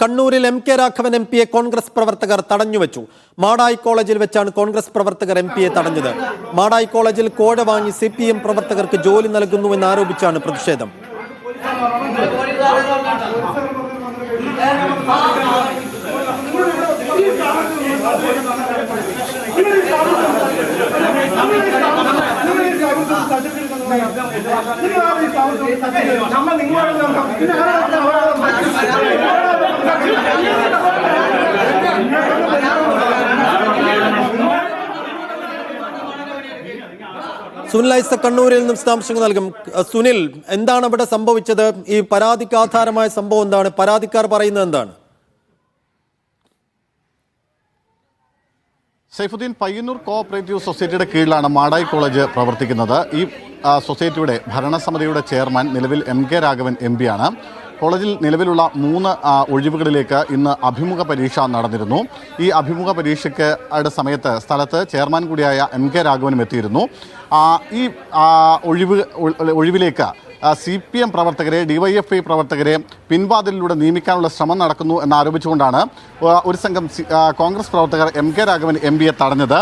കണ്ണൂരിൽ എം.കെ. രാഘവൻ എം.പിയെ കോൺഗ്രസ് പ്രവർത്തകർ തടഞ്ഞുവെച്ചു. മാടായി കോളേജിൽ വെച്ചാണ് കോൺഗ്രസ് പ്രവർത്തകർ എം.പിയെ തടഞ്ഞത്. മാടായി കോളേജിൽ കോഴ വാങ്ങി CPM പ്രവർത്തകർക്ക് ജോലി നൽകുന്നുവെന്ന് ആരോപിച്ചാണ് പ്രതിഷേധം. സുനിൽ ഐസക് കണ്ണൂരിൽ നിന്നും വിശദാംശങ്ങൾ നൽകും. സുനിൽ, എന്താണ് ഇവിടെ സംഭവിച്ചത്? ഈ പരാതിക്ക് ആധാരമായ സംഭവം എന്താണ്? പരാതിക്കാർ പറയുന്നത് എന്താണ്? സൈഫുദ്ദീൻ, പയ്യന്നൂർ കോഓപ്പറേറ്റീവ് സൊസൈറ്റിയുടെ കീഴിലാണ് മാടായി കോളേജ് പ്രവർത്തിക്കുന്നത്. ഈ സൊസൈറ്റിയുടെ ഭരണസമിതിയുടെ ചെയർമാൻ നിലവിൽ M.K. രാഘവൻ MP ആണ്. കോളേജിൽ നിലവിലുള്ള 3 ഒഴിവുകളിലേക്ക് ഇന്ന് അഭിമുഖ പരീക്ഷ നടന്നിരുന്നു. ഈ അഭിമുഖ പരീക്ഷയ്ക്ക് സമയത്ത് സ്ഥലത്ത് ചെയർമാൻ കൂടിയായ M.K. രാഘവനും എത്തിയിരുന്നു. ഈ ഒഴിവിലേക്ക് CPM പ്രവർത്തകരെ, DYFI പ്രവർത്തകരെ പിൻവാതിലിലൂടെ നിയമിക്കാനുള്ള ശ്രമം നടക്കുന്നു എന്നാരോപിച്ചുകൊണ്ടാണ് ഒരു സംഘം കോൺഗ്രസ് പ്രവർത്തകർ M.K. രാഘവൻ MPയെ തടഞ്ഞത്.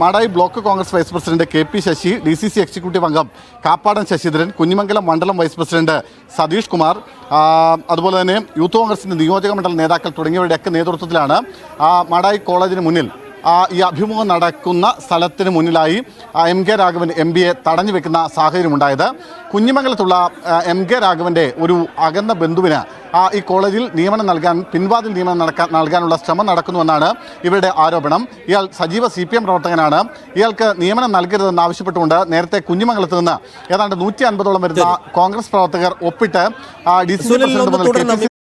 Madayi block Congress vice president KP Sasi, DCC executive അംഗം കാപ്പാടൻ ശശിധരൻ, കുഞ്ഞിമംഗലം മണ്ഡലം വൈസ് പ്രസിഡന്റ് സതീഷ് കുമാർ, അതുപോലെ തന്നെ യൂത്ത് കോൺഗ്രസിൻ്റെ നിയോജക മണ്ഡലം നേതാക്കൾ തുടങ്ങിയവരുടെയൊക്കെ നേതൃത്വത്തിലാണ് മാടായി കോളേജിന് മുന്നിൽ ഈ അഭിമുഖം നടക്കുന്ന സ്ഥലത്തിന് മുന്നിലായി M.K. രാഘവൻ MPയെ തടഞ്ഞു വെക്കുന്ന സാഹചര്യമുണ്ടായത്. കുഞ്ഞിമംഗലത്തുള്ള M.K. രാഘവൻ്റെ ഒരു അകന്ന ബന്ധുവിന് ഈ കോളേജിൽ നിയമനം നൽകാൻ, പിൻവാതിൽ നിയമനം നൽകാനുള്ള ശ്രമം നടക്കുന്നുവെന്നാണ് ഇവരുടെ ആരോപണം. ഇയാൾ സജീവ CPM പ്രവർത്തകനാണ്. ഇയാൾക്ക് നിയമനം നൽകരുതെന്ന് ആവശ്യപ്പെട്ടുകൊണ്ട് നേരത്തെ കുഞ്ഞിമംഗലത്ത് നിന്ന് ഏതാണ്ട് 150ഓളം വരുന്ന കോൺഗ്രസ് പ്രവർത്തകർ ഒപ്പിട്ട് DC പ്രസിഡന്റ് മുതൽ